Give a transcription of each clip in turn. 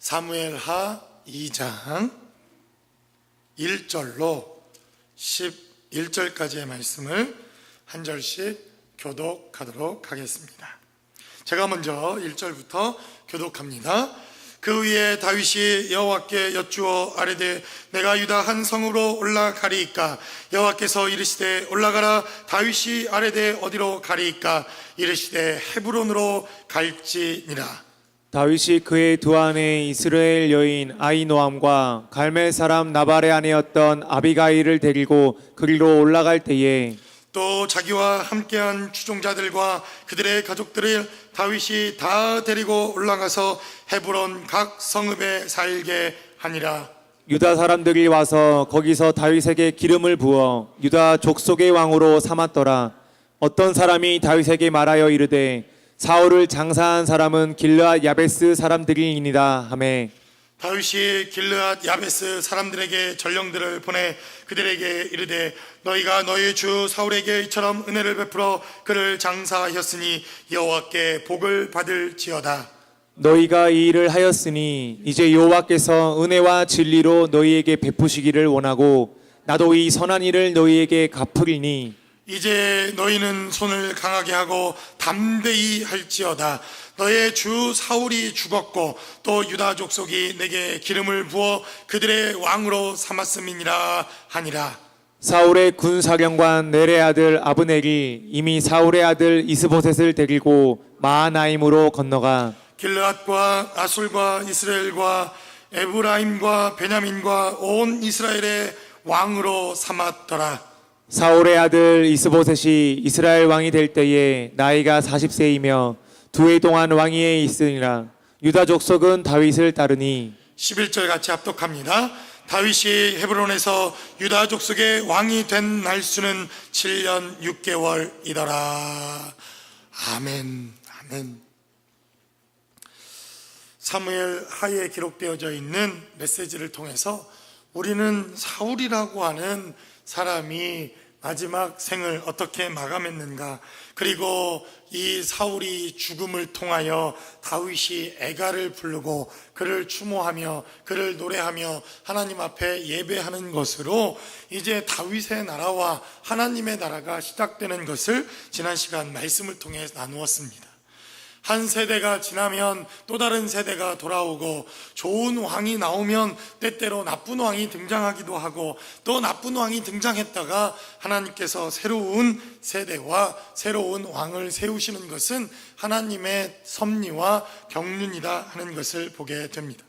사무엘하 2장 1절로 11절까지의 말씀을 한 절씩 교독하도록 하겠습니다. 제가 먼저 1절부터 교독합니다. 그 위에 다윗이 여호와께 여쭈어 아뢰되 내가 유다 한 성으로 올라가리이까? 여호와께서 이르시되 올라가라. 다윗이 아뢰되 어디로 가리이까? 이르시되 헤브론으로 갈지니라. 다윗이 그의 두 아내 이스라엘 여인 아히노암과 갈멜 사람 나발의 아내였던 아비가일을 데리고 그리로 올라갈 때에 또 자기와 함께한 추종자들과 그들의 가족들을 다윗이 다 데리고 올라가서 헤브론 각 성읍에 살게 하니라. 유다 사람들이 와서 거기서 다윗에게 기름을 부어 유다 족속의 왕으로 삼았더라. 어떤 사람이 다윗에게 말하여 이르되 사울을 장사한 사람은 길르앗 야베스 사람들이니이다 하매 다윗이 길르앗 야베스 사람들에게 전령들을 보내 그들에게 이르되 너희가 너희 주 사울에게 이처럼 은혜를 베풀어 그를 장사하였으니 여호와께 복을 받을지어다. 너희가 이 일을 하였으니 이제 여호와께서 은혜와 진리로 너희에게 베푸시기를 원하고 나도 이 선한 일을 너희에게 갚으리니 이제 너희는 손을 강하게 하고 담대히 할지어다. 너의 주 사울이 죽었고 또 유다 족속이 내게 기름을 부어 그들의 왕으로 삼았음이니라 하니라. 사울의 군사령관 넬의 아들 아브넬이 이미 사울의 아들 이스보셋을 데리고 마하나임으로 건너가 길르앗과 아술과 이스라엘과 에브라임과 베냐민과 온 이스라엘의 왕으로 삼았더라. 사울의 아들 이스보셋이 이스라엘 왕이 될 때에 나이가 40세이며 두 해 동안 왕위에 있으니라. 유다 족속은 다윗을 따르니 11절 같이 합독합니다. 다윗이 헤브론에서 유다 족속의 왕이 된 날수는 7년 6개월이더라. 아멘. 아멘. 사무엘 하에 기록되어져 있는 메시지를 통해서 우리는 사울이라고 하는 사람이 마지막 생을 어떻게 마감했는가, 그리고 이 사울이 죽음을 통하여 다윗이 애가를 부르고 그를 추모하며 그를 노래하며 하나님 앞에 예배하는 것으로 이제 다윗의 나라와 하나님의 나라가 시작되는 것을 지난 시간 말씀을 통해 나누었습니다. 한 세대가 지나면 또 다른 세대가 돌아오고 좋은 왕이 나오면 때때로 나쁜 왕이 등장하기도 하고 또 나쁜 왕이 등장했다가 하나님께서 새로운 세대와 새로운 왕을 세우시는 것은 하나님의 섭리와 경륜이다 하는 것을 보게 됩니다.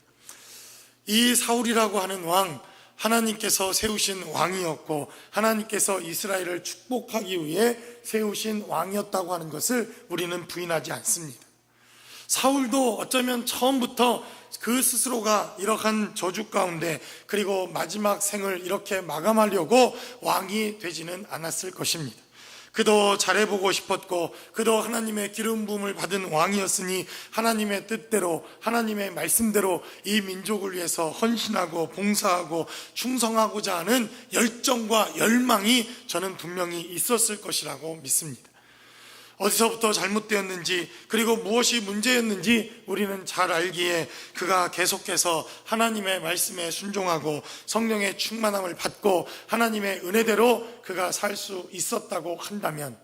이 사울이라고 하는 왕, 하나님께서 세우신 왕이었고 하나님께서 이스라엘을 축복하기 위해 세우신 왕이었다고 하는 것을 우리는 부인하지 않습니다. 사울도 어쩌면 처음부터 그 스스로가 이러한 저주 가운데 그리고 마지막 생을 이렇게 마감하려고 왕이 되지는 않았을 것입니다. 그도 잘해보고 싶었고 그도 하나님의 기름 부음을 받은 왕이었으니 하나님의 뜻대로 하나님의 말씀대로 이 민족을 위해서 헌신하고 봉사하고 충성하고자 하는 열정과 열망이 저는 분명히 있었을 것이라고 믿습니다. 어디서부터 잘못되었는지 그리고 무엇이 문제였는지 우리는 잘 알기에 그가 계속해서 하나님의 말씀에 순종하고 성령의 충만함을 받고 하나님의 은혜대로 그가 살 수 있었다고 한다면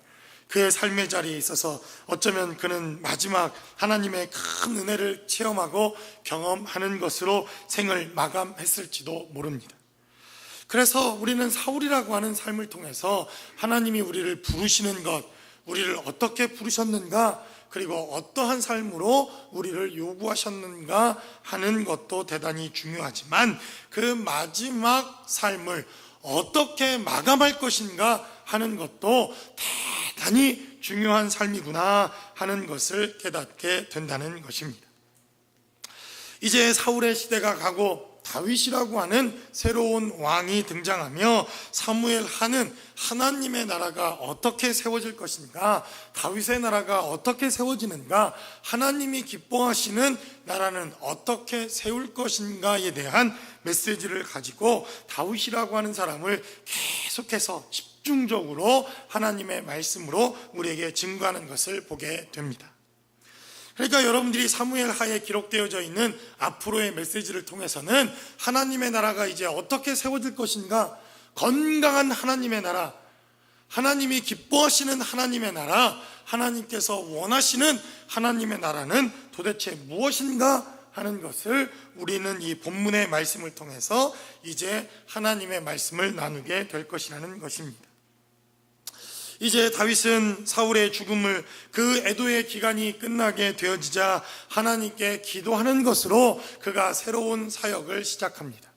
그의 삶의 자리에 있어서 어쩌면 그는 마지막 하나님의 큰 은혜를 체험하고 경험하는 것으로 생을 마감했을지도 모릅니다. 그래서 우리는 사울이라고 하는 삶을 통해서 하나님이 우리를 부르시는 것, 우리를 어떻게 부르셨는가, 그리고 어떠한 삶으로 우리를 요구하셨는가 하는 것도 대단히 중요하지만 그 마지막 삶을 어떻게 마감할 것인가 하는 것도 대단히 중요한 삶이구나 하는 것을 깨닫게 된다는 것입니다. 이제 사울의 시대가 가고 다윗이라고 하는 새로운 왕이 등장하며 사무엘 하는 하나님의 나라가 어떻게 세워질 것인가, 다윗의 나라가 어떻게 세워지는가, 하나님이 기뻐하시는 나라는 어떻게 세울 것인가에 대한 메시지를 가지고 다윗이라고 하는 사람을 계속해서 집중적으로 하나님의 말씀으로 우리에게 증거하는 것을 보게 됩니다. 그러니까 여러분들이 사무엘 하에 기록되어져 있는 앞으로의 메시지를 통해서는 하나님의 나라가 이제 어떻게 세워질 것인가, 건강한 하나님의 나라, 하나님이 기뻐하시는 하나님의 나라, 하나님께서 원하시는 하나님의 나라는 도대체 무엇인가 하는 것을 우리는 이 본문의 말씀을 통해서 이제 하나님의 말씀을 나누게 될 것이라는 것입니다. 이제 다윗은 사울의 죽음을, 그 애도의 기간이 끝나게 되어지자 하나님께 기도하는 것으로 그가 새로운 사역을 시작합니다.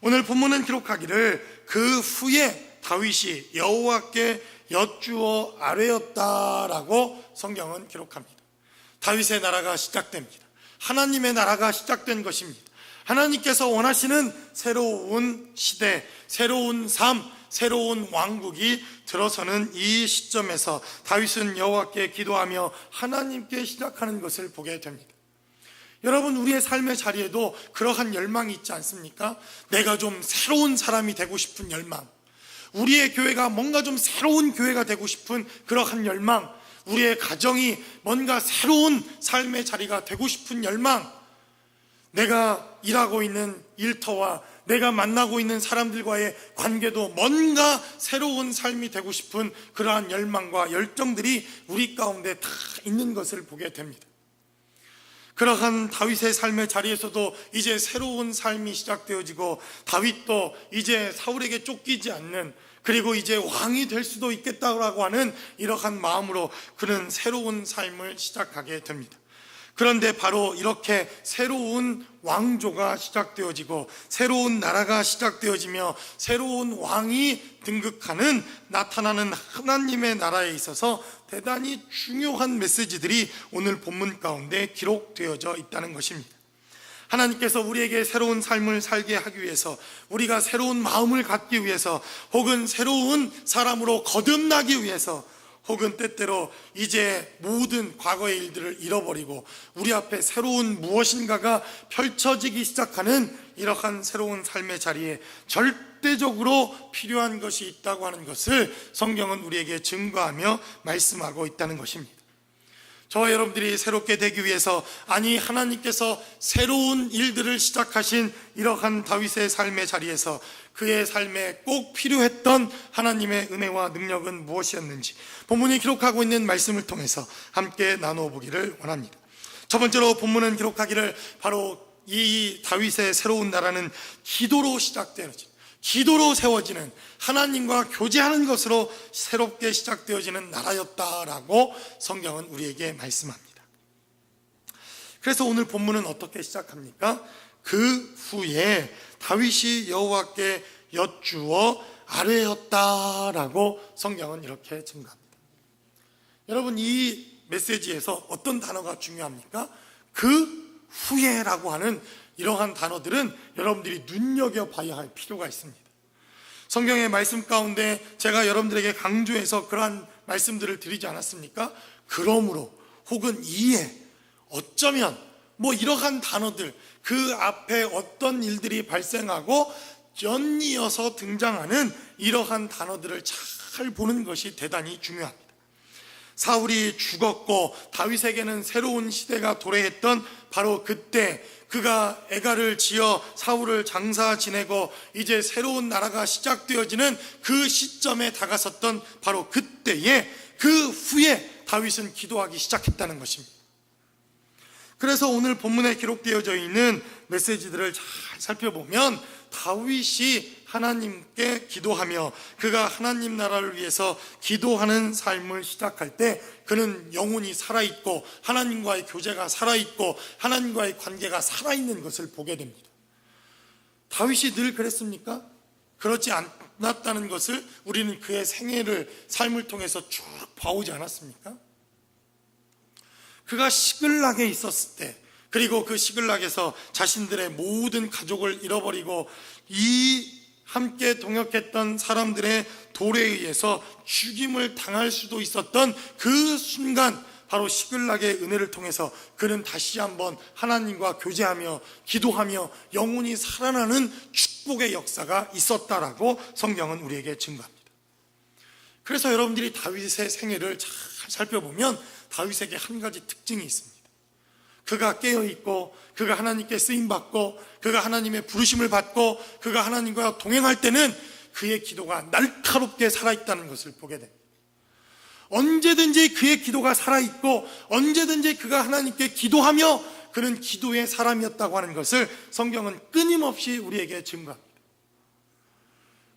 오늘 본문은 기록하기를 그 후에 다윗이 여호와께 여쭈어 아뢰었다라고 성경은 기록합니다. 다윗의 나라가 시작됩니다. 하나님의 나라가 시작된 것입니다. 하나님께서 원하시는 새로운 시대, 새로운 삶, 새로운 왕국이 들어서는 이 시점에서 다윗은 여호와께 기도하며 하나님께 시작하는 것을 보게 됩니다. 여러분, 우리의 삶의 자리에도 그러한 열망이 있지 않습니까? 내가 좀 새로운 사람이 되고 싶은 열망, 우리의 교회가 뭔가 좀 새로운 교회가 되고 싶은 그러한 열망, 우리의 가정이 뭔가 새로운 삶의 자리가 되고 싶은 열망, 내가 일하고 있는 일터와 내가 만나고 있는 사람들과의 관계도 뭔가 새로운 삶이 되고 싶은 그러한 열망과 열정들이 우리 가운데 다 있는 것을 보게 됩니다. 그러한 다윗의 삶의 자리에서도 이제 새로운 삶이 시작되어지고, 다윗도 이제 사울에게 쫓기지 않는, 그리고 이제 왕이 될 수도 있겠다고 하는 이러한 마음으로 그는 새로운 삶을 시작하게 됩니다. 그런데 바로 이렇게 새로운 왕조가 시작되어지고 새로운 나라가 시작되어지며 새로운 왕이 등극하는, 나타나는 하나님의 나라에 있어서 대단히 중요한 메시지들이 오늘 본문 가운데 기록되어져 있다는 것입니다. 하나님께서 우리에게 새로운 삶을 살게 하기 위해서, 우리가 새로운 마음을 갖기 위해서, 혹은 새로운 사람으로 거듭나기 위해서, 혹은 때때로 이제 모든 과거의 일들을 잃어버리고 우리 앞에 새로운 무엇인가가 펼쳐지기 시작하는 이러한 새로운 삶의 자리에 절대적으로 필요한 것이 있다고 하는 것을 성경은 우리에게 증거하며 말씀하고 있다는 것입니다. 저와 여러분들이 새롭게 되기 위해서, 아니 하나님께서 새로운 일들을 시작하신 이러한 다윗의 삶의 자리에서 그의 삶에 꼭 필요했던 하나님의 은혜와 능력은 무엇이었는지 본문이 기록하고 있는 말씀을 통해서 함께 나누어 보기를 원합니다. 첫 번째로 본문은 기록하기를 바로 이 다윗의 새로운 나라는 기도로 시작되어진, 기도로 세워지는, 하나님과 교제하는 것으로 새롭게 시작되어지는 나라였다라고 성경은 우리에게 말씀합니다. 그래서 오늘 본문은 어떻게 시작합니까? 그 후에 다윗이 여호와께 여쭈어 아뢰었다라고 성경은 이렇게 증거합니다. 여러분, 이 메시지에서 어떤 단어가 중요합니까? 그 후에라고 하는 이러한 단어들은 여러분들이 눈여겨봐야 할 필요가 있습니다. 성경의 말씀 가운데 제가 여러분들에게 강조해서 그러한 말씀들을 드리지 않았습니까? 그러므로, 혹은 이에, 어쩌면, 뭐 이러한 단어들, 그 앞에 어떤 일들이 발생하고 연이어서 등장하는 이러한 단어들을 잘 보는 것이 대단히 중요합니다. 사울이 죽었고 다윗에게는 새로운 시대가 도래했던 바로 그때, 그가 애가를 지어 사울을 장사 지내고 이제 새로운 나라가 시작되어지는 그 시점에 다가섰던 바로 그때에, 그 후에 다윗은 기도하기 시작했다는 것입니다. 그래서 오늘 본문에 기록되어져 있는 메시지들을 잘 살펴보면 다윗이 하나님께 기도하며 그가 하나님 나라를 위해서 기도하는 삶을 시작할 때 그는 영혼이 살아있고 하나님과의 교제가 살아있고 하나님과의 관계가 살아있는 것을 보게 됩니다. 다윗이 늘 그랬습니까? 그렇지 않았다는 것을 우리는 그의 생애를, 삶을 통해서 쭉 봐오지 않았습니까? 그가 시글락에 있었을 때, 그리고 그 시글락에서 자신들의 모든 가족을 잃어버리고 이 함께 동역했던 사람들의 돌에 의해서 죽임을 당할 수도 있었던 그 순간, 바로 시글락의 은혜를 통해서 그는 다시 한번 하나님과 교제하며 기도하며 영혼이 살아나는 축복의 역사가 있었다라고 성경은 우리에게 증거합니다. 그래서 여러분들이 다윗의 생애를 잘 살펴보면 다윗에게 한 가지 특징이 있습니다. 그가 깨어있고 그가 하나님께 쓰임받고 그가 하나님의 부르심을 받고 그가 하나님과 동행할 때는 그의 기도가 날카롭게 살아있다는 것을 보게 됩니다. 언제든지 그의 기도가 살아있고 언제든지 그가 하나님께 기도하며 그는 기도의 사람이었다고 하는 것을 성경은 끊임없이 우리에게 증거합니다.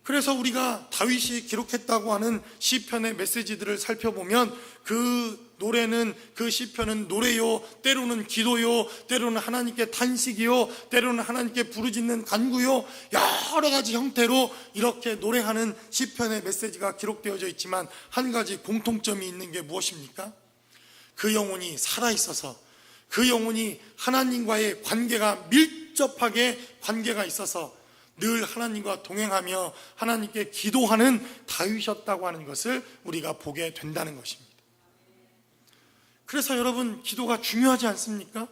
그래서 우리가 다윗이 기록했다고 하는 시편의 메시지들을 살펴보면 그 노래는, 그 시편은 노래요, 때로는 기도요, 때로는 하나님께 탄식이요, 때로는 하나님께 부르짖는 간구요, 여러 가지 형태로 이렇게 노래하는 시편의 메시지가 기록되어져 있지만 한 가지 공통점이 있는 게 무엇입니까? 그 영혼이 살아있어서, 그 영혼이 하나님과의 관계가 밀접하게 관계가 있어서 늘 하나님과 동행하며 하나님께 기도하는 다윗이었다고 하는 것을 우리가 보게 된다는 것입니다. 그래서 여러분, 기도가 중요하지 않습니까?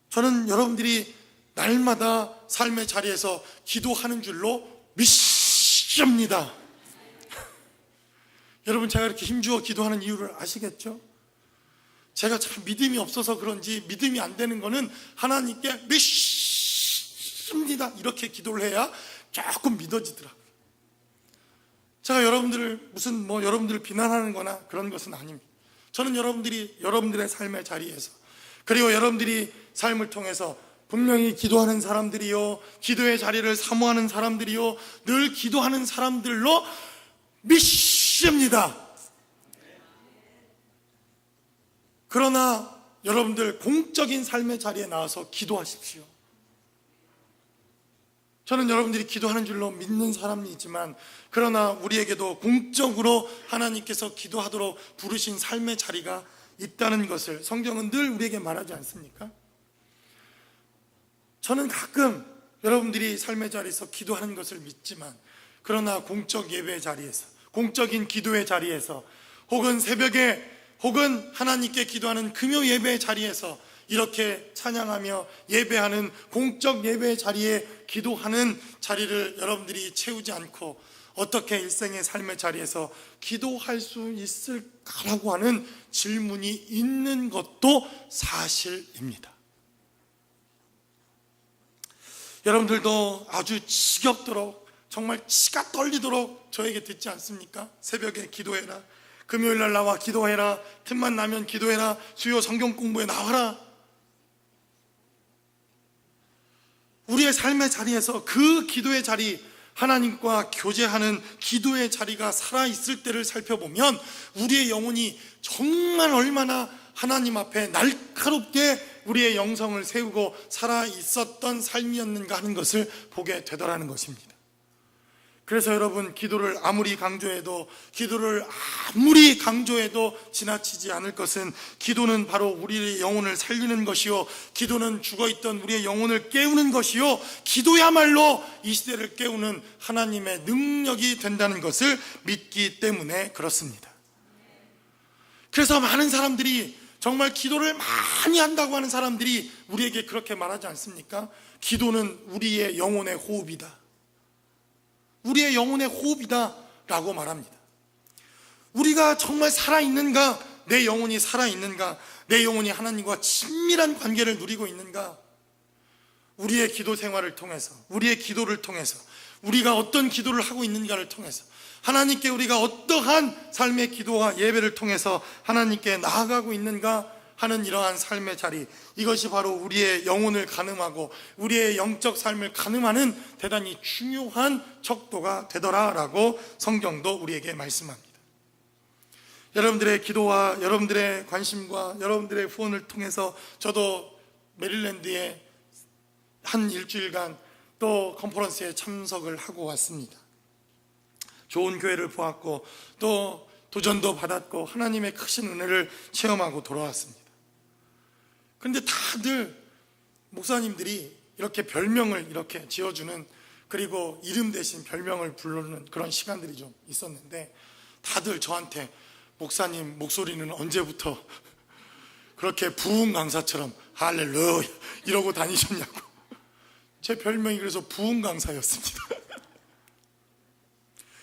저는 여러분들이 날마다 삶의 자리에서 기도하는 줄로 믿습니다. 여러분, 제가 이렇게 힘주어 기도하는 이유를 아시겠죠? 제가 참 믿음이 없어서 그런지 믿음이 안 되는 거는 하나님께 믿습니다 이렇게 기도를 해야 조금 믿어지더라고요. 제가 여러분들을 여러분들을 비난하는 거나 그런 것은 아닙니다. 저는 여러분들의 삶의 자리에서, 그리고 여러분들이 삶을 통해서 분명히 기도하는 사람들이요, 기도의 자리를 사모하는 사람들이요, 늘 기도하는 사람들로 믿습니다. 그러나 여러분들 공적인 삶의 자리에 나와서 기도하십시오. 저는 여러분들이 기도하는 줄로 믿는 사람이지만, 그러나 우리에게도 공적으로 하나님께서 기도하도록 부르신 삶의 자리가 있다는 것을 성경은 늘 우리에게 말하지 않습니까? 저는 가끔 여러분들이 삶의 자리에서 기도하는 것을 믿지만, 그러나 공적 예배의 자리에서, 공적인 기도의 자리에서, 혹은 새벽에, 혹은 하나님께 기도하는 금요 예배의 자리에서 이렇게 찬양하며 예배하는 공적 예배의 자리에 기도하는 자리를 여러분들이 채우지 않고 어떻게 일생의 삶의 자리에서 기도할 수 있을까라고 하는 질문이 있는 것도 사실입니다. 여러분들도 아주 지겹도록, 정말 치가 떨리도록 저에게 듣지 않습니까? 새벽에 기도해라, 금요일날 나와 기도해라, 틈만 나면 기도해라, 수요 성경 공부에 나와라. 우리의 삶의 자리에서 그 기도의 자리, 하나님과 교제하는 기도의 자리가 살아있을 때를 살펴보면 우리의 영혼이 정말 얼마나 하나님 앞에 날카롭게 우리의 영성을 세우고 살아있었던 삶이었는가 하는 것을 보게 되더라는 것입니다. 그래서 여러분, 기도를 아무리 강조해도 지나치지 않을 것은, 기도는 바로 우리의 영혼을 살리는 것이요, 기도는 죽어있던 우리의 영혼을 깨우는 것이요, 기도야말로 이 시대를 깨우는 하나님의 능력이 된다는 것을 믿기 때문에 그렇습니다. 그래서 많은 사람들이, 정말 기도를 많이 한다고 하는 사람들이 우리에게 그렇게 말하지 않습니까? 기도는 우리의 영혼의 호흡이다, 우리의 영혼의 호흡이다 라고 말합니다. 우리가 정말 살아있는가? 내 영혼이 살아있는가? 내 영혼이 하나님과 친밀한 관계를 누리고 있는가? 우리의 기도 생활을 통해서, 우리의 기도를 통해서, 우리가 어떤 기도를 하고 있는가를 통해서, 하나님께 우리가 어떠한 삶의 기도와 예배를 통해서 하나님께 나아가고 있는가 하는 이러한 삶의 자리, 이것이 바로 우리의 영혼을 가늠하고 우리의 영적 삶을 가늠하는 대단히 중요한 척도가 되더라라고 성경도 우리에게 말씀합니다. 여러분들의 기도와 여러분들의 관심과 여러분들의 후원을 통해서 저도 메릴랜드에 한 일주일간 또 컨퍼런스에 참석을 하고 왔습니다. 좋은 교회를 보았고 또 도전도 받았고 하나님의 크신 은혜를 체험하고 돌아왔습니다. 그런데 다들 목사님들이 이렇게 별명을 이렇게 지어주는, 그리고 이름 대신 별명을 부르는 그런 시간들이 좀 있었는데, 다들 저한테 목사님 목소리는 언제부터 그렇게 부흥 강사처럼 할렐루야 이러고 다니셨냐고. 제 별명이 그래서 부흥 강사였습니다.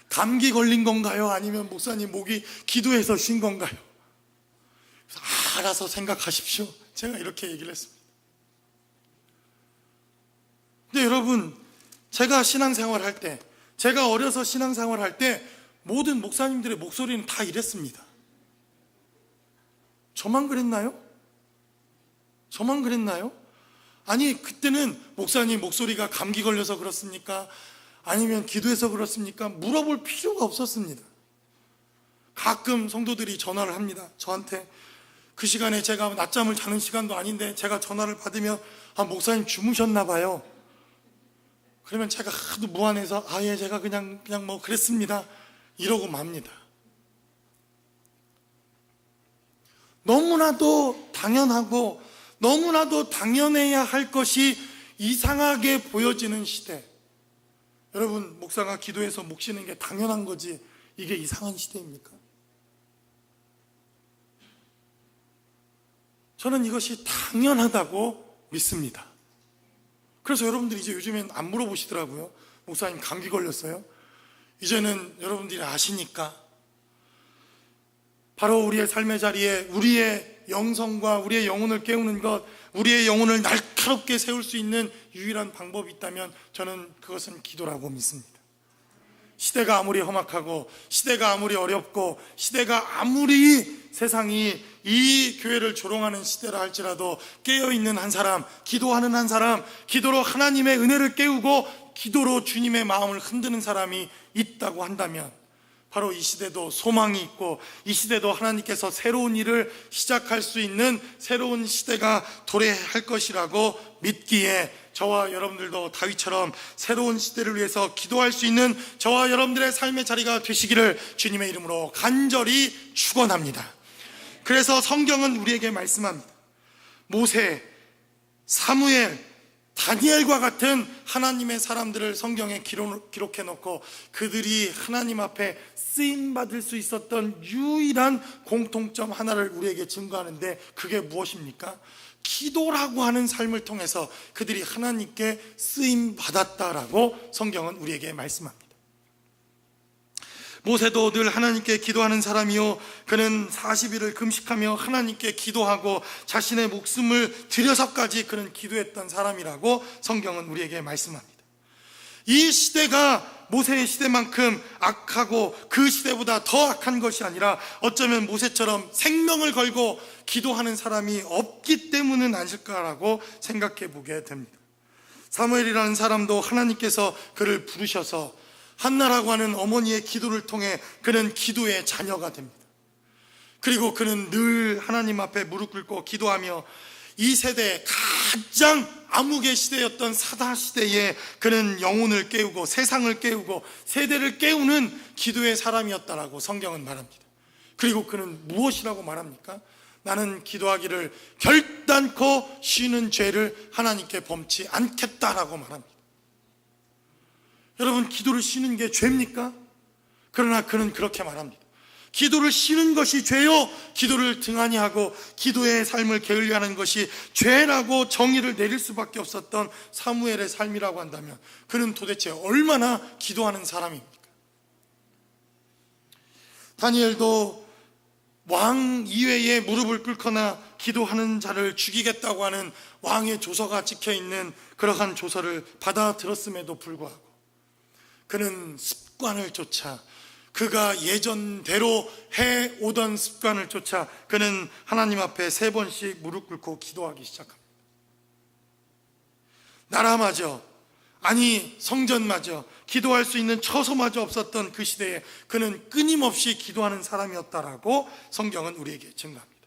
감기 걸린 건가요? 아니면 목사님 목이 기도해서 쉰 건가요? 알아서 생각하십시오. 제가 이렇게 얘기를 했습니다. 근데 여러분, 제가 신앙생활 할 때, 제가 어려서 신앙생활 할 때 모든 목사님들의 목소리는 다 이랬습니다. 저만 그랬나요? 저만 그랬나요? 아니, 그때는 목사님 목소리가 감기 걸려서 그렇습니까? 아니면 기도해서 그렇습니까? 물어볼 필요가 없었습니다. 가끔 성도들이 전화를 합니다. 저한테. 그 시간에 제가 낮잠을 자는 시간도 아닌데 제가 전화를 받으면 목사님 주무셨나 봐요. 그러면 제가 하도 무안해서 예, 제가 그냥 뭐 그랬습니다. 이러고 맙니다. 너무나도 당연하고 너무나도 당연해야 할 것이 이상하게 보여지는 시대. 여러분, 목사가 기도해서 목 쉬는 게 당연한 거지 이게 이상한 시대입니까? 저는 이것이 당연하다고 믿습니다. 그래서 여러분들이 이제 요즘엔 안 물어보시더라고요. 목사님 감기 걸렸어요? 이제는 여러분들이 아시니까 바로 우리의 삶의 자리에 우리의 영성과 우리의 영혼을 깨우는 것, 우리의 영혼을 날카롭게 세울 수 있는 유일한 방법이 있다면 저는 그것은 기도라고 믿습니다. 시대가 아무리 험악하고 시대가 아무리 어렵고 시대가 아무리 세상이 이 교회를 조롱하는 시대라 할지라도 깨어있는 한 사람, 기도하는 한 사람, 기도로 하나님의 은혜를 깨우고 기도로 주님의 마음을 흔드는 사람이 있다고 한다면 바로 이 시대도 소망이 있고 이 시대도 하나님께서 새로운 일을 시작할 수 있는 새로운 시대가 도래할 것이라고 믿기에 저와 여러분들도 다윗처럼 새로운 시대를 위해서 기도할 수 있는 저와 여러분들의 삶의 자리가 되시기를 주님의 이름으로 간절히 축원합니다. 그래서 성경은 우리에게 말씀합니다. 모세, 사무엘, 다니엘과 같은 하나님의 사람들을 성경에 기록해 놓고 그들이 하나님 앞에 쓰임받을 수 있었던 유일한 공통점 하나를 우리에게 증거하는데 그게 무엇입니까? 기도라고 하는 삶을 통해서 그들이 하나님께 쓰임받았다라고 성경은 우리에게 말씀합니다. 모세도 늘 하나님께 기도하는 사람이요, 그는 40일을 금식하며 하나님께 기도하고 자신의 목숨을 들여서까지 그는 기도했던 사람이라고 성경은 우리에게 말씀합니다. 이 시대가 모세의 시대만큼 악하고 그 시대보다 더 악한 것이 아니라 어쩌면 모세처럼 생명을 걸고 기도하는 사람이 없기 때문은 아닐까라고 생각해 보게 됩니다. 사무엘이라는 사람도 하나님께서 그를 부르셔서 한나라고 하는 어머니의 기도를 통해 그는 기도의 자녀가 됩니다. 그리고 그는 늘 하나님 앞에 무릎 꿇고 기도하며 이 세대의 가장 암흑의 시대였던 사다 시대에 그는 영혼을 깨우고 세상을 깨우고 세대를 깨우는 기도의 사람이었다라고 성경은 말합니다. 그리고 그는 무엇이라고 말합니까? 나는 기도하기를 결단코 쉬는 죄를 하나님께 범치 않겠다라고 말합니다. 여러분, 기도를 쉬는 게 죄입니까? 그러나 그는 그렇게 말합니다. 기도를 쉬는 것이 죄요, 기도를 등한히 하고 기도의 삶을 게을리 하는 것이 죄라고 정의를 내릴 수밖에 없었던 사무엘의 삶이라고 한다면 그는 도대체 얼마나 기도하는 사람입니까? 다니엘도 왕 이외에 무릎을 꿇거나 기도하는 자를 죽이겠다고 하는 왕의 조서가 찍혀있는 그러한 조서를 받아들었음에도 불구하고 그는 습관을 쫓아, 그가 예전대로 해오던 습관을 쫓아 그는 하나님 앞에 3번씩 무릎 꿇고 기도하기 시작합니다. 나라마저, 아니 성전마저, 기도할 수 있는 처소마저 없었던 그 시대에 그는 끊임없이 기도하는 사람이었다라고 성경은 우리에게 증거합니다.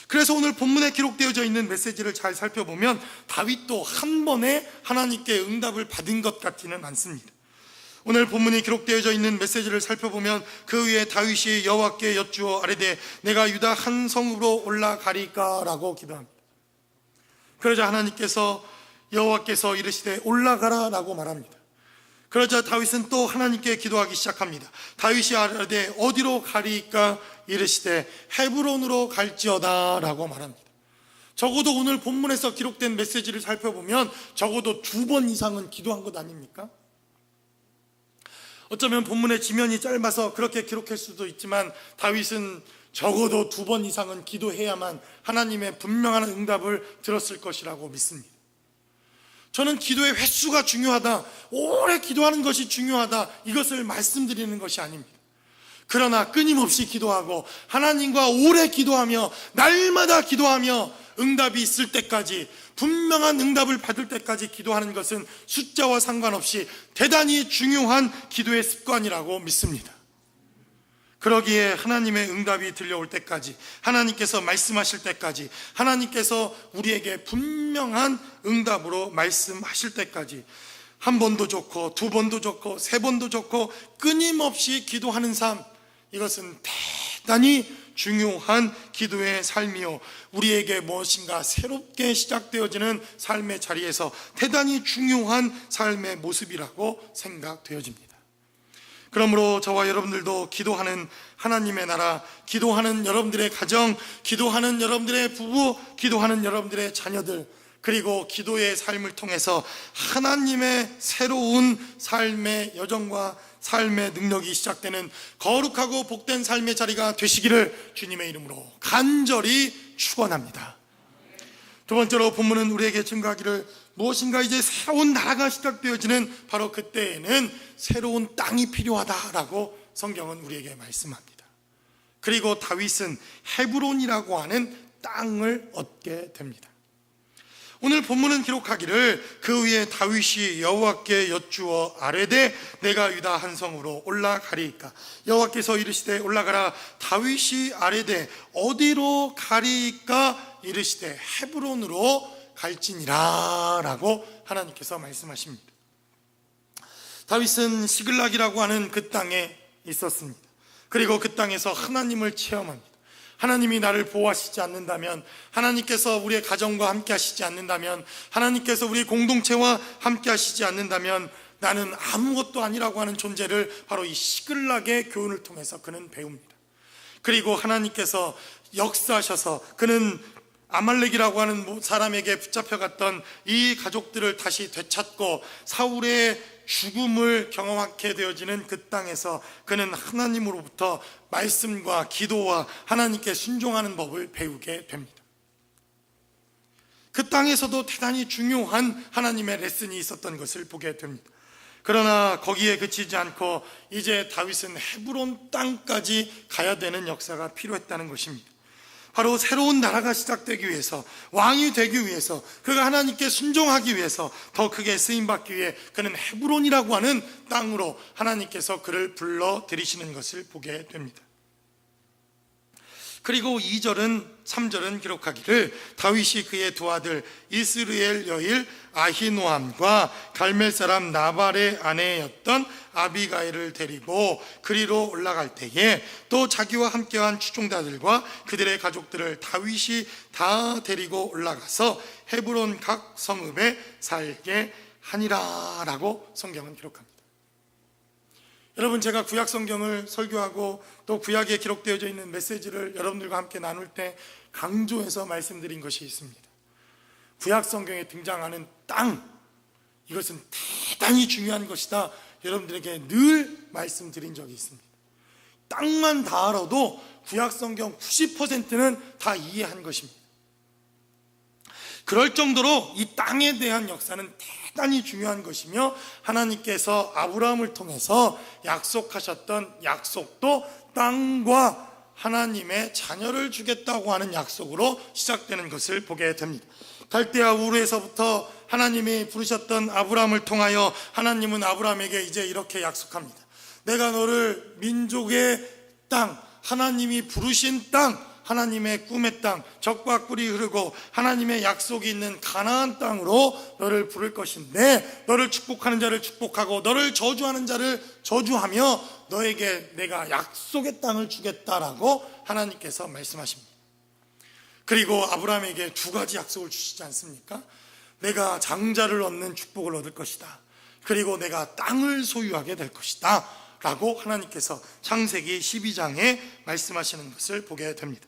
그래서 오늘 본문에 기록되어져 있는 메시지를 잘 살펴보면 다윗도 한 번에 하나님께 응답을 받은 것 같지는 않습니다. 오늘 본문이 기록되어져 있는 메시지를 살펴보면 그 위에 다윗이 여호와께 여쭈어 아뢰되 내가 유다 한 성읍으로 올라가리까 라고 기도합니다. 그러자 하나님께서 여호와께서 이르시되 올라가라 라고 말합니다. 그러자 다윗은 또 하나님께 기도하기 시작합니다. 다윗이 아뢰되 어디로 가리까 이르시되 헤브론으로 갈지어다 라고 말합니다. 적어도 오늘 본문에서 기록된 메시지를 살펴보면 적어도 2번 이상은 기도한 것 아닙니까? 어쩌면 본문의 지면이 짧아서 그렇게 기록할 수도 있지만 다윗은 적어도 2번 이상은 기도해야만 하나님의 분명한 응답을 들었을 것이라고 믿습니다. 저는 기도의 횟수가 중요하다, 오래 기도하는 것이 중요하다, 이것을 말씀드리는 것이 아닙니다. 그러나 끊임없이 기도하고 하나님과 오래 기도하며 날마다 기도하며 응답이 있을 때까지, 분명한 응답을 받을 때까지 기도하는 것은 숫자와 상관없이 대단히 중요한 기도의 습관이라고 믿습니다. 그러기에 하나님의 응답이 들려올 때까지, 하나님께서 말씀하실 때까지, 하나님께서 우리에게 분명한 응답으로 말씀하실 때까지 1번도 좋고 2번도 좋고 3번도 좋고 끊임없이 기도하는 삶, 이것은 대단히 중요한 기도의 삶이요, 우리에게 무엇인가 새롭게 시작되어지는 삶의 자리에서 대단히 중요한 삶의 모습이라고 생각되어집니다. 그러므로 저와 여러분들도 기도하는 하나님의 나라, 기도하는 여러분들의 가정, 기도하는 여러분들의 부부, 기도하는 여러분들의 자녀들, 그리고 기도의 삶을 통해서 하나님의 새로운 삶의 여정과 삶의 능력이 시작되는 거룩하고 복된 삶의 자리가 되시기를 주님의 이름으로 간절히 축원합니다. 2번째로 본문은 우리에게 증거하기를, 무엇인가 이제 새로운 나라가 시작되어지는 바로 그때에는 새로운 땅이 필요하다라고 성경은 우리에게 말씀합니다. 그리고 다윗은 헤브론이라고 하는 땅을 얻게 됩니다. 오늘 본문은 기록하기를, 그 위에 다윗이 여호와께 여쭈어 아뢰되 내가 유다 한 성으로 올라가리이까. 여호와께서 이르시되 올라가라. 다윗이 아뢰되 어디로 가리이까? 이르시되 헤브론으로 갈지니라 라고 하나님께서 말씀하십니다. 다윗은 시글락이라고 하는 그 땅에 있었습니다. 그리고 그 땅에서 하나님을 체험합니다. 하나님이 나를 보호하시지 않는다면, 하나님께서 우리의 가정과 함께 하시지 않는다면, 하나님께서 우리 공동체와 함께 하시지 않는다면 나는 아무것도 아니라고 하는 존재를 바로 이 시글락의 교훈을 통해서 그는 배웁니다. 그리고 하나님께서 역사하셔서 그는 아말렉이라고 하는 사람에게 붙잡혀갔던 이 가족들을 다시 되찾고 사울의 죽음을 경험하게 되어지는 그 땅에서 그는 하나님으로부터 말씀과 기도와 하나님께 순종하는 법을 배우게 됩니다. 그 땅에서도 대단히 중요한 하나님의 레슨이 있었던 것을 보게 됩니다. 그러나 거기에 그치지 않고 이제 다윗은 헤브론 땅까지 가야 되는 역사가 필요했다는 것입니다. 바로 새로운 나라가 시작되기 위해서, 왕이 되기 위해서, 그가 하나님께 순종하기 위해서, 더 크게 쓰임받기 위해 그는 헤브론이라고 하는 땅으로 하나님께서 그를 불러들이시는 것을 보게 됩니다. 그리고 2절은 3절은 기록하기를, 다윗이 그의 두 아들 이스라엘 여일 아히노함과 갈멜 사람 나발의 아내였던 아비가일을 데리고 그리로 올라갈 때에 또 자기와 함께한 추종자들과 그들의 가족들을 다윗이 다 데리고 올라가서 헤브론 각 성읍에 살게 하니라 라고 성경은 기록합니다. 여러분, 제가 구약 성경을 설교하고 또 구약에 기록되어져 있는 메시지를 여러분들과 함께 나눌 때 강조해서 말씀드린 것이 있습니다. 구약 성경에 등장하는 땅, 이것은 대단히 중요한 것이다, 여러분들에게 늘 말씀드린 적이 있습니다. 땅만 다 알아도 구약 성경 90%는 다 이해한 것입니다. 그럴 정도로 이 땅에 대한 역사는 대단히 중요한 것이며, 하나님께서 아브라함을 통해서 약속하셨던 약속도 땅과 하나님의 자녀를 주겠다고 하는 약속으로 시작되는 것을 보게 됩니다. 갈대아 우르에서부터 하나님이 부르셨던 아브라함을 통하여 하나님은 아브라함에게 이제 이렇게 약속합니다. 내가 너를 민족의 땅, 하나님이 부르신 땅, 하나님의 꿈의 땅, 젖과 꿀이 흐르고 하나님의 약속이 있는 가나안 땅으로 너를 부를 것인데, 너를 축복하는 자를 축복하고 너를 저주하는 자를 저주하며 너에게 내가 약속의 땅을 주겠다라고 하나님께서 말씀하십니다. 그리고 아브라함에게 2가지 약속을 주시지 않습니까? 내가 장자를 얻는 축복을 얻을 것이다, 그리고 내가 땅을 소유하게 될 것이다 라고 하나님께서 창세기 12장에 말씀하시는 것을 보게 됩니다.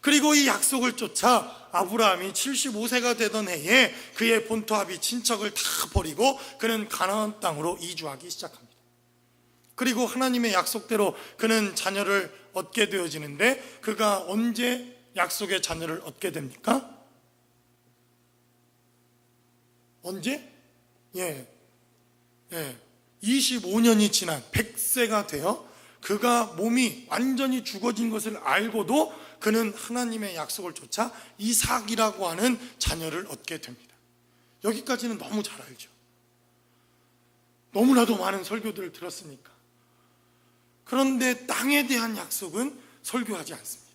그리고 이 약속을 쫓아 아브라함이 75세가 되던 해에 그의 본토아비 친척을 다 버리고 그는 가나안 땅으로 이주하기 시작합니다. 그리고 하나님의 약속대로 그는 자녀를 얻게 되어지는데 그가 언제 약속의 자녀를 얻게 됩니까? 언제? 25년이 지난 100세가 되어 그가 몸이 완전히 죽어진 것을 알고도 그는 하나님의 약속을 쫓아 이삭이라고 하는 자녀를 얻게 됩니다. 여기까지는 너무 잘 알죠. 너무나도 많은 설교들을 들었으니까. 그런데 땅에 대한 약속은 설교하지 않습니다.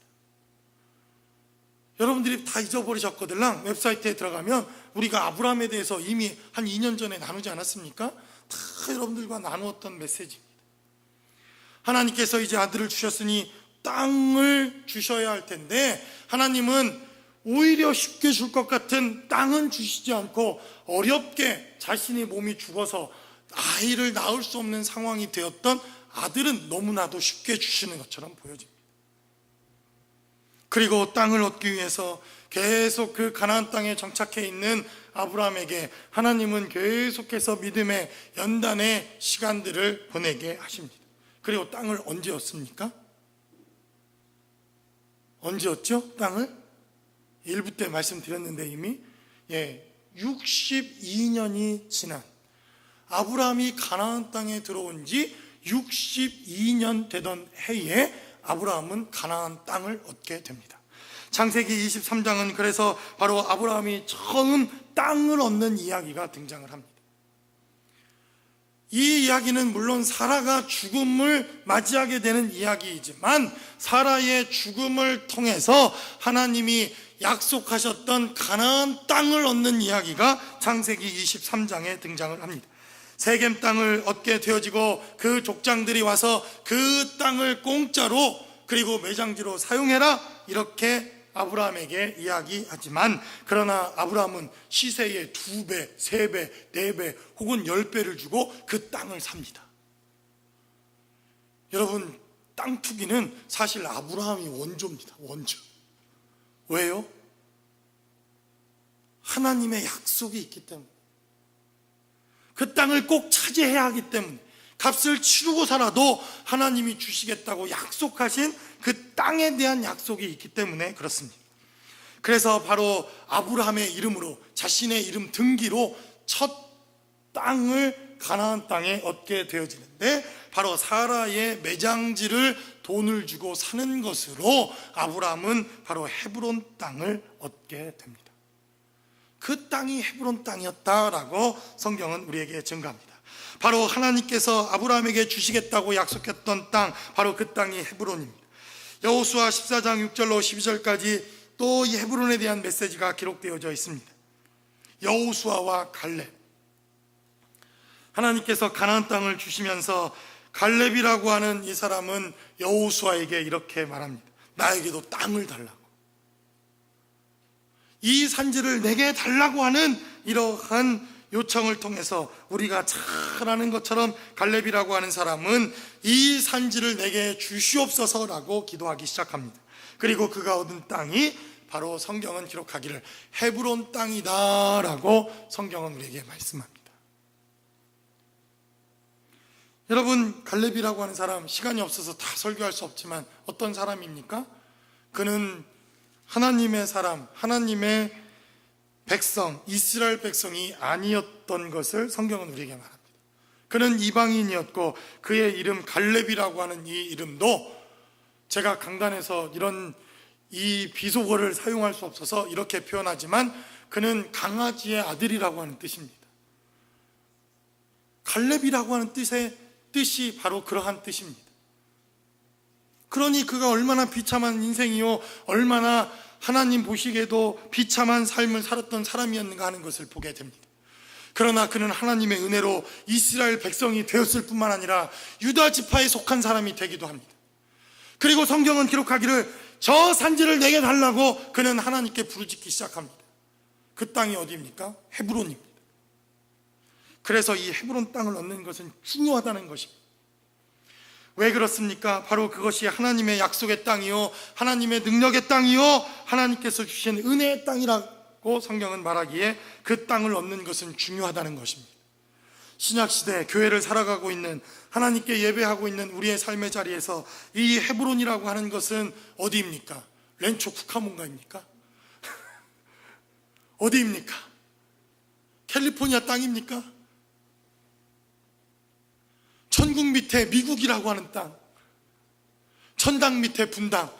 여러분들이 다 잊어버리셨거들랑 웹사이트에 들어가면 우리가 아브라함에 대해서 이미 한 2년 전에 나누지 않았습니까? 다 여러분들과 나누었던 메시지입니다. 하나님께서 이제 아들을 주셨으니 땅을 주셔야 할 텐데 하나님은 오히려 쉽게 줄 것 같은 땅은 주시지 않고 어렵게 자신의 몸이 죽어서 아이를 낳을 수 없는 상황이 되었던 아들은 너무나도 쉽게 주시는 것처럼 보여집니다. 그리고 땅을 얻기 위해서 계속 그 가나안 땅에 정착해 있는 아브라함에게 하나님은 계속해서 믿음의 연단의 시간들을 보내게 하십니다. 그리고 땅을 언제 얻습니까? 언제 얻죠? 땅을? 1부 때 말씀드렸는데 이미 62년이 지난 아브라함이 가나안 땅에 들어온 지 62년 되던 해에 아브라함은 가나안 땅을 얻게 됩니다. 창세기 23장은 그래서 바로 아브라함이 처음 땅을 얻는 이야기가 등장을 합니다. 이 이야기는 물론 사라가 죽음을 맞이하게 되는 이야기이지만 사라의 죽음을 통해서 하나님이 약속하셨던 가나안 땅을 얻는 이야기가 창세기 23장에 등장을 합니다. 세겜 땅을 얻게 되어지고 그 족장들이 와서 그 땅을 공짜로 그리고 매장지로 사용해라 이렇게 아브라함에게 이야기하지만 그러나 아브라함은 시세의 2배, 3배, 4배 혹은 10배를 주고 그 땅을 삽니다. 여러분, 땅 투기는 사실 아브라함이 원조입니다. 원조. 왜요? 하나님의 약속이 있기 때문에 그 땅을 꼭 차지해야 하기 때문에 값을 치르고서라도 하나님이 주시겠다고 약속하신 그 땅에 대한 약속이 있기 때문에 그렇습니다. 그래서 바로 아브라함의 이름으로 자신의 이름 등기로 첫 땅을 가나안 땅에 얻게 되어지는데 바로 사라의 매장지를 돈을 주고 사는 것으로 아브라함은 바로 헤브론 땅을 얻게 됩니다. 그 땅이 헤브론 땅이었다라고 성경은 우리에게 증거합니다. 바로 하나님께서 아브라함에게 주시겠다고 약속했던 땅, 바로 그 땅이 헤브론입니다. 여호수아 14장 6절로 12절까지 또 이 헤브론에 대한 메시지가 기록되어져 있습니다. 여호수아와 갈렙, 하나님께서 가나안 땅을 주시면서 갈렙이라고 하는 이 사람은 여호수아에게 이렇게 말합니다. 나에게도 땅을 달라고, 이 산지를 내게 달라고 하는 이러한 요청을 통해서 우리가 잘 아는 것처럼 갈렙이라고 하는 사람은 이 산지를 내게 주시옵소서라고 기도하기 시작합니다. 그리고 그가 얻은 땅이 바로 성경은 기록하기를 헤브론 땅이다라고 성경은 우리에게 말씀합니다. 여러분, 갈렙이라고 하는 사람, 시간이 없어서 다 설교할 수 없지만 어떤 사람입니까? 그는 하나님의 사람, 하나님의 백성, 이스라엘 백성이 아니었던 것을 성경은 우리에게 말합니다. 그는 이방인이었고 그의 이름 갈렙이라고 하는 이 이름도 제가 강단에서 이런 이 비속어를 사용할 수 없어서 이렇게 표현하지만 그는 강아지의 아들이라고 하는 뜻입니다. 갈렙이라고 하는 뜻이 바로 그러한 뜻입니다. 그러니 그가 얼마나 비참한 인생이요, 얼마나 하나님 보시기에도 비참한 삶을 살았던 사람이었는가 하는 것을 보게 됩니다. 그러나 그는 하나님의 은혜로 이스라엘 백성이 되었을 뿐만 아니라 유다 지파에 속한 사람이 되기도 합니다. 그리고 성경은 기록하기를 저 산지를 내게 달라고 그는 하나님께 부르짖기 시작합니다. 그 땅이 어디입니까? 헤브론입니다. 그래서 이 헤브론 땅을 얻는 것은 중요하다는 것입니다. 왜 그렇습니까? 바로 그것이 하나님의 약속의 땅이요, 하나님의 능력의 땅이요, 하나님께서 주신 은혜의 땅이라고 성경은 말하기에 그 땅을 얻는 것은 중요하다는 것입니다. 신약시대 교회를 살아가고 있는, 하나님께 예배하고 있는 우리의 삶의 자리에서 이 헤브론이라고 하는 것은 어디입니까? 렌초 쿠카몬가입니까? 어디입니까? 캘리포니아 땅입니까? 천국 밑에 미국이라고 하는 땅, 천당 밑에 분당,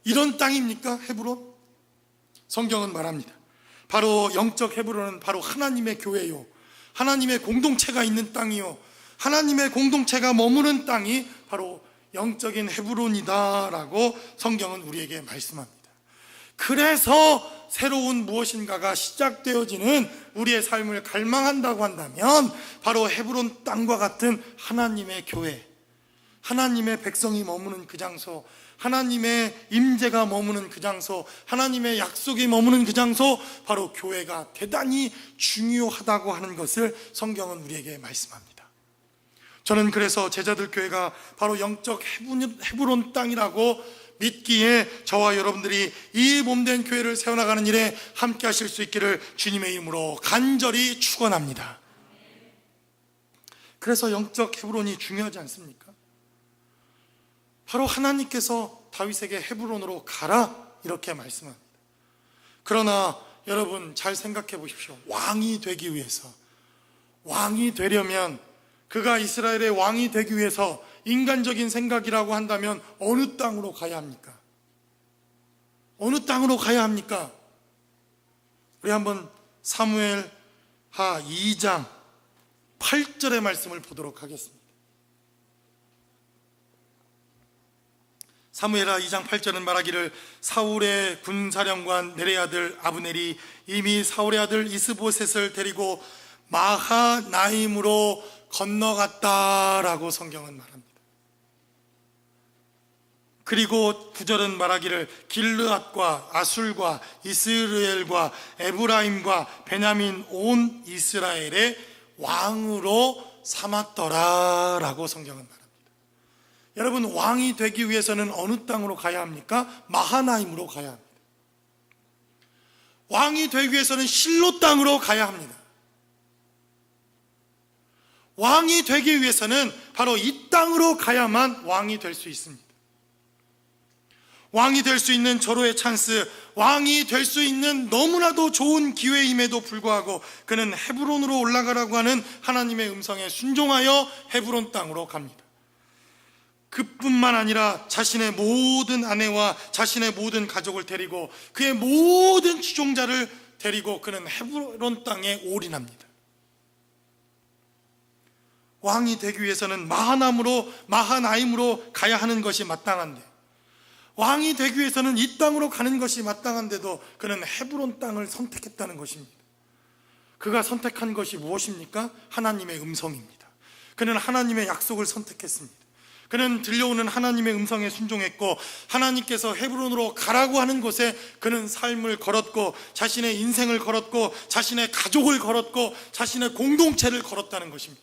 이런 땅입니까? 헤브론? 성경은 말합니다. 바로 영적 헤브론은 바로 하나님의 교회요, 하나님의 공동체가 있는 땅이요, 하나님의 공동체가 머무는 땅이 바로 영적인 헤브론이다라고 성경은 우리에게 말씀합니다. 그래서 새로운 무엇인가가 시작되어지는 우리의 삶을 갈망한다고 한다면 바로 헤브론 땅과 같은 하나님의 교회, 하나님의 백성이 머무는 그 장소, 하나님의 임재가 머무는 그 장소, 하나님의 약속이 머무는 그 장소, 바로 교회가 대단히 중요하다고 하는 것을 성경은 우리에게 말씀합니다. 저는 그래서 제자들 교회가 바로 영적 헤브론 땅이라고 믿기에 저와 여러분들이 이 몸된 교회를 세워나가는 일에 함께 하실 수 있기를 주님의 이름으로 간절히 축원합니다. 그래서 영적 헤브론이 중요하지 않습니까? 바로 하나님께서 다윗에게 헤브론으로 가라 이렇게 말씀합니다. 그러나 여러분 잘 생각해 보십시오. 왕이 되기 위해서, 왕이 되려면, 그가 이스라엘의 왕이 되기 위해서 인간적인 생각이라고 한다면 어느 땅으로 가야 합니까? 어느 땅으로 가야 합니까? 우리 한번 사무엘하 2장 8절의 말씀을 보도록 하겠습니다. 사무엘하 2장 8절은 말하기를 사울의 군사령관 넬의 아들 아브넬이 이미 사울의 아들 이스보셋을 데리고 마하나임으로 건너갔다라고 성경은 말합니다. 그리고 9절은 말하기를 길르앗과 아술과 이스라엘과 에브라임과 베냐민 온 이스라엘의 왕으로 삼았더라라고 성경은 말합니다. 여러분, 왕이 되기 위해서는 어느 땅으로 가야 합니까? 마하나임으로 가야 합니다. 왕이 되기 위해서는 실로 땅으로 가야 합니다. 왕이 되기 위해서는 바로 이 땅으로 가야만 왕이 될 수 있습니다. 왕이 될 수 있는 절호의 찬스, 왕이 될 수 있는 너무나도 좋은 기회임에도 불구하고 그는 헤브론으로 올라가라고 하는 하나님의 음성에 순종하여 헤브론 땅으로 갑니다. 그뿐만 아니라 자신의 모든 아내와 자신의 모든 가족을 데리고 그의 모든 추종자를 데리고 그는 헤브론 땅에 올인합니다. 왕이 되기 위해서는 마하나임으로 가야 하는 것이 마땅한데, 왕이 되기 위해서는 이 땅으로 가는 것이 마땅한데도 그는 헤브론 땅을 선택했다는 것입니다. 그가 선택한 것이 무엇입니까? 하나님의 음성입니다. 그는 하나님의 약속을 선택했습니다. 그는 들려오는 하나님의 음성에 순종했고, 하나님께서 헤브론으로 가라고 하는 곳에 그는 삶을 걸었고, 자신의 인생을 걸었고, 자신의 가족을 걸었고, 자신의 공동체를 걸었다는 것입니다.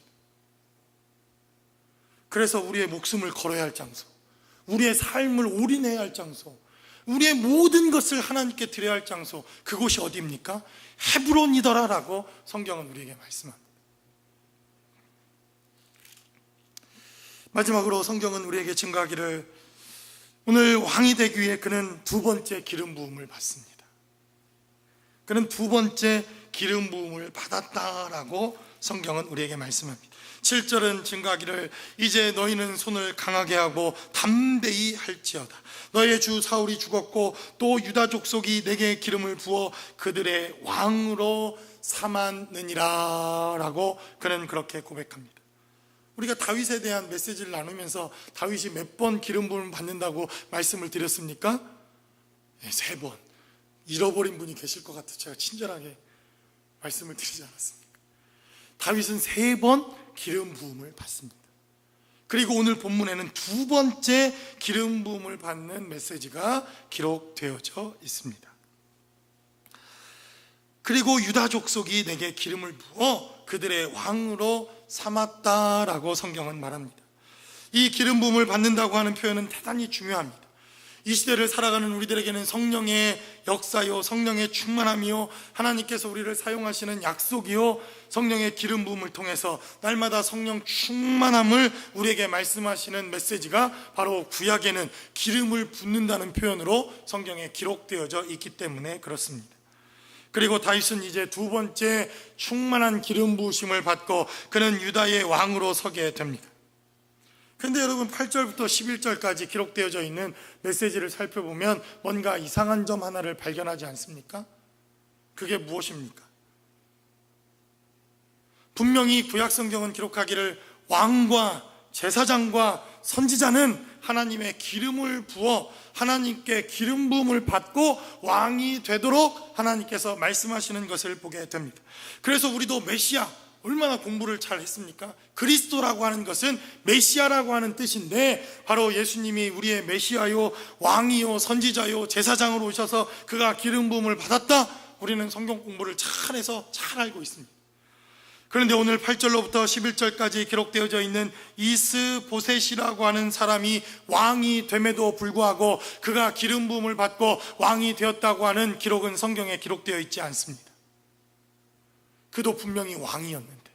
그래서 우리의 목숨을 걸어야 할 장소, 우리의 삶을 올인해야 할 장소, 우리의 모든 것을 하나님께 드려야 할 장소, 그곳이 어디입니까? 헤브론이더라라고 성경은 우리에게 말씀합니다. 마지막으로 성경은 우리에게 증거하기를 오늘 왕이 되기 위해 그는 두 번째 기름 부음을 받습니다. 그는 두 번째 기름 부음을 받았다라고 성경은 우리에게 말씀합니다. 7절은 증거하기를 이제 너희는 손을 강하게 하고 담대히 할지어다. 너희의 주 사울이 죽었고 또 유다 족속이 내게 기름을 부어 그들의 왕으로 삼았느니라 라고 그는 그렇게 고백합니다. 우리가 다윗에 대한 메시지를 나누면서 다윗이 몇 번 기름 부음을 받는다고 말씀을 드렸습니까? 네, 3번. 잃어버린 분이 계실 것 같아서 제가 친절하게 말씀을 드리지 않았습니까? 다윗은 3번 기름 부음을 받습니다. 그리고 오늘 본문에는 두 번째 기름 부음을 받는 메시지가 기록되어져 있습니다. 그리고 유다 족속이 내게 기름을 부어 그들의 왕으로 삼았다라고 성경은 말합니다. 이 기름 부음을 받는다고 하는 표현은 대단히 중요합니다. 이 시대를 살아가는 우리들에게는 성령의 역사요, 성령의 충만함이요, 하나님께서 우리를 사용하시는 약속이요, 성령의 기름 부음을 통해서 날마다 성령 충만함을 우리에게 말씀하시는 메시지가 바로 구약에는 기름을 붓는다는 표현으로 성경에 기록되어져 있기 때문에 그렇습니다. 그리고 다윗은 이제 두 번째 충만한 기름 부으심을 받고 그는 유다의 왕으로 서게 됩니다. 근데 여러분 8절부터 11절까지 기록되어져 있는 메시지를 살펴보면 뭔가 이상한 점 하나를 발견하지 않습니까? 그게 무엇입니까? 분명히 구약 성경은 기록하기를 왕과 제사장과 선지자는 하나님의 기름을 부어 하나님께 기름 부음을 받고 왕이 되도록 하나님께서 말씀하시는 것을 보게 됩니다. 그래서 우리도 메시아, 얼마나 공부를 잘 했습니까? 그리스도라고 하는 것은 메시아라고 하는 뜻인데 바로 예수님이 우리의 메시아요, 왕이요, 선지자요, 제사장으로 오셔서 그가 기름 부음을 받았다. 우리는 성경 공부를 잘해서 잘 알고 있습니다. 그런데 오늘 8절로부터 11절까지 기록되어져 있는 이스보셋이라고 하는 사람이 왕이 됨에도 불구하고 그가 기름 부음을 받고 왕이 되었다고 하는 기록은 성경에 기록되어 있지 않습니다. 그도 분명히 왕이었는데,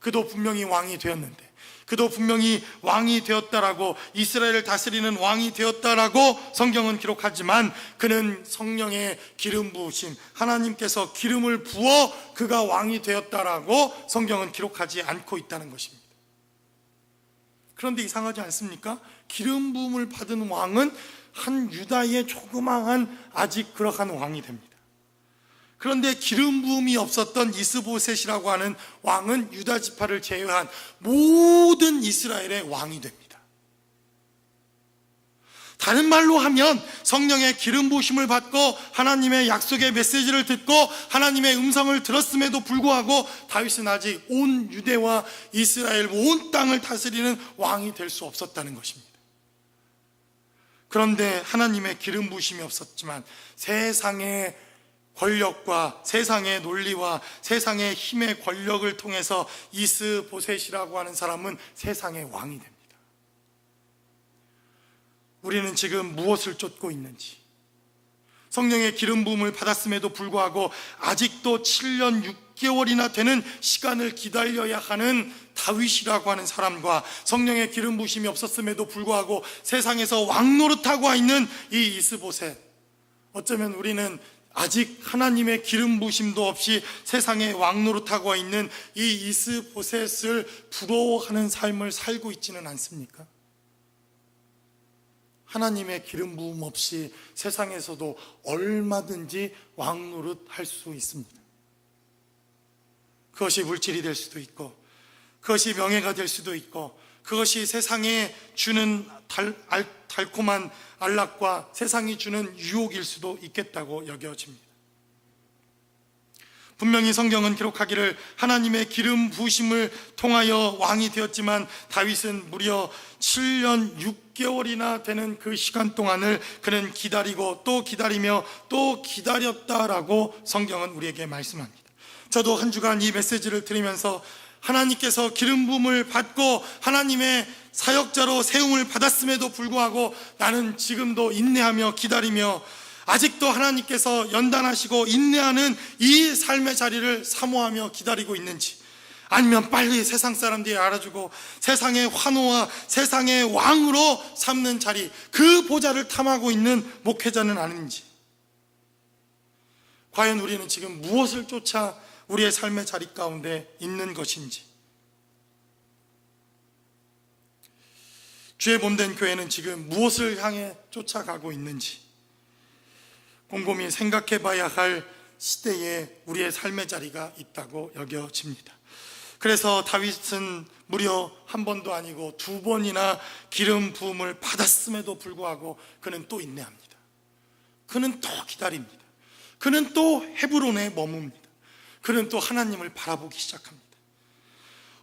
그도 분명히 왕이 되었는데, 그도 분명히 왕이 되었다라고, 이스라엘을 다스리는 왕이 되었다라고 성경은 기록하지만 그는 성령의 기름 부으심, 하나님께서 기름을 부어 그가 왕이 되었다라고 성경은 기록하지 않고 있다는 것입니다. 그런데 이상하지 않습니까? 기름 부음을 받은 왕은 한 유다의 조그마한 아직 그러한 왕이 됩니다. 그런데 기름 부음이 없었던 이스보셋이라고 하는 왕은 유다 지파를 제외한 모든 이스라엘의 왕이 됩니다. 다른 말로 하면 성령의 기름 부으심을 받고 하나님의 약속의 메시지를 듣고 하나님의 음성을 들었음에도 불구하고 다윗은 아직 온 유대와 이스라엘 온 땅을 다스리는 왕이 될 수 없었다는 것입니다. 그런데 하나님의 기름 부으심이 없었지만 세상의 권력과 세상의 논리와 세상의 힘의 권력을 통해서 이스보셋이라고 하는 사람은 세상의 왕이 됩니다. 우리는 지금 무엇을 쫓고 있는지, 성령의 기름 부음을 받았음에도 불구하고 아직도 7년 6개월이나 되는 시간을 기다려야 하는 다윗이라고 하는 사람과 성령의 기름 부으심이 없었음에도 불구하고 세상에서 왕 노릇하고 있는 이 이스보셋, 어쩌면 우리는 아직 하나님의 기름 부으심도 없이 세상에 왕 노릇하고 있는 이 이스보셋을 부러워하는 삶을 살고 있지는 않습니까? 하나님의 기름 부음 없이 세상에서도 얼마든지 왕 노릇할 수 있습니다. 그것이 물질이 될 수도 있고, 그것이 명예가 될 수도 있고, 그것이 세상에 주는 달콤한 안락과 세상이 주는 유혹일 수도 있겠다고 여겨집니다. 분명히 성경은 기록하기를 하나님의 기름 부으심을 통하여 왕이 되었지만 다윗은 무려 7년 6개월이나 되는 그 시간 동안을 그는 기다리고 또 기다리며 또 기다렸다라고 성경은 우리에게 말씀합니다. 저도 한 주간 이 메시지를 들으면서 하나님께서 기름 부음을 받고 하나님의 사역자로 세움을 받았음에도 불구하고 나는 지금도 인내하며 기다리며 아직도 하나님께서 연단하시고 인내하는 이 삶의 자리를 사모하며 기다리고 있는지, 아니면 빨리 세상 사람들이 알아주고 세상의 환호와 세상의 왕으로 삼는 자리, 그 보좌를 탐하고 있는 목회자는 아닌지, 과연 우리는 지금 무엇을 쫓아 우리의 삶의 자리 가운데 있는 것인지, 주의 몸된 교회는 지금 무엇을 향해 쫓아가고 있는지 곰곰이 생각해 봐야 할 시대에 우리의 삶의 자리가 있다고 여겨집니다. 그래서 다윗은 무려 한 번도 아니고 두 번이나 기름 부음을 받았음에도 불구하고 그는 또 인내합니다. 그는 또 기다립니다. 그는 또 헤브론에 머뭅니다. 그는 또 하나님을 바라보기 시작합니다.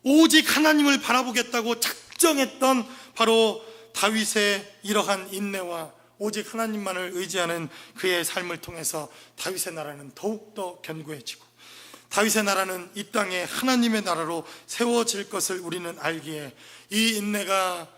오직 하나님을 바라보겠다고 작정했던 바로 다윗의 이러한 인내와 오직 하나님만을 의지하는 그의 삶을 통해서 다윗의 나라는 더욱더 견고해지고 다윗의 나라는 이 땅에 하나님의 나라로 세워질 것을 우리는 알기에 이 인내가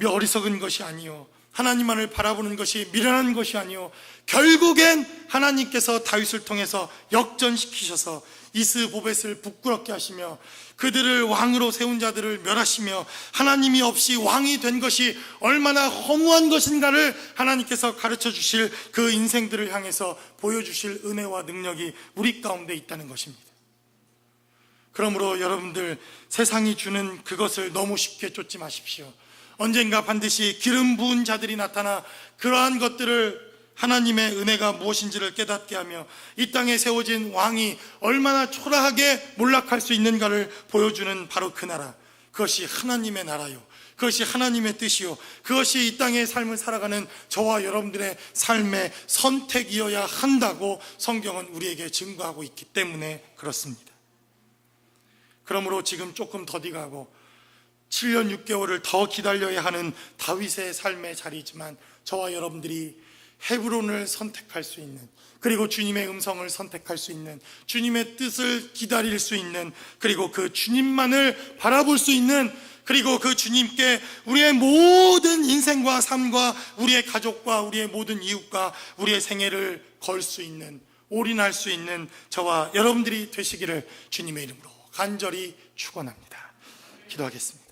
어리석은 것이 아니요 하나님만을 바라보는 것이 미련한 것이 아니요 결국엔 하나님께서 다윗을 통해서 역전시키셔서 이스보벳을 부끄럽게 하시며 그들을 왕으로 세운 자들을 멸하시며 하나님이 없이 왕이 된 것이 얼마나 허무한 것인가를 하나님께서 가르쳐 주실 그 인생들을 향해서 보여주실 은혜와 능력이 우리 가운데 있다는 것입니다. 그러므로 여러분들, 세상이 주는 그것을 너무 쉽게 쫓지 마십시오. 언젠가 반드시 기름 부은 자들이 나타나 그러한 것들을 하나님의 은혜가 무엇인지를 깨닫게 하며 이 땅에 세워진 왕이 얼마나 초라하게 몰락할 수 있는가를 보여주는 바로 그 나라, 그것이 하나님의 나라요, 그것이 하나님의 뜻이요, 그것이 이 땅의 삶을 살아가는 저와 여러분들의 삶의 선택이어야 한다고 성경은 우리에게 증거하고 있기 때문에 그렇습니다. 그러므로 지금 조금 더디가고 7년 6개월을 더 기다려야 하는 다윗의 삶의 자리이지만 저와 여러분들이 헤브론을 선택할 수 있는, 그리고 주님의 음성을 선택할 수 있는, 주님의 뜻을 기다릴 수 있는, 그리고 그 주님만을 바라볼 수 있는, 그리고 그 주님께 우리의 모든 인생과 삶과 우리의 가족과 우리의 모든 이웃과 우리의 생애를 걸 수 있는, 올인할 수 있는 저와 여러분들이 되시기를 주님의 이름으로 간절히 축원합니다. 기도하겠습니다.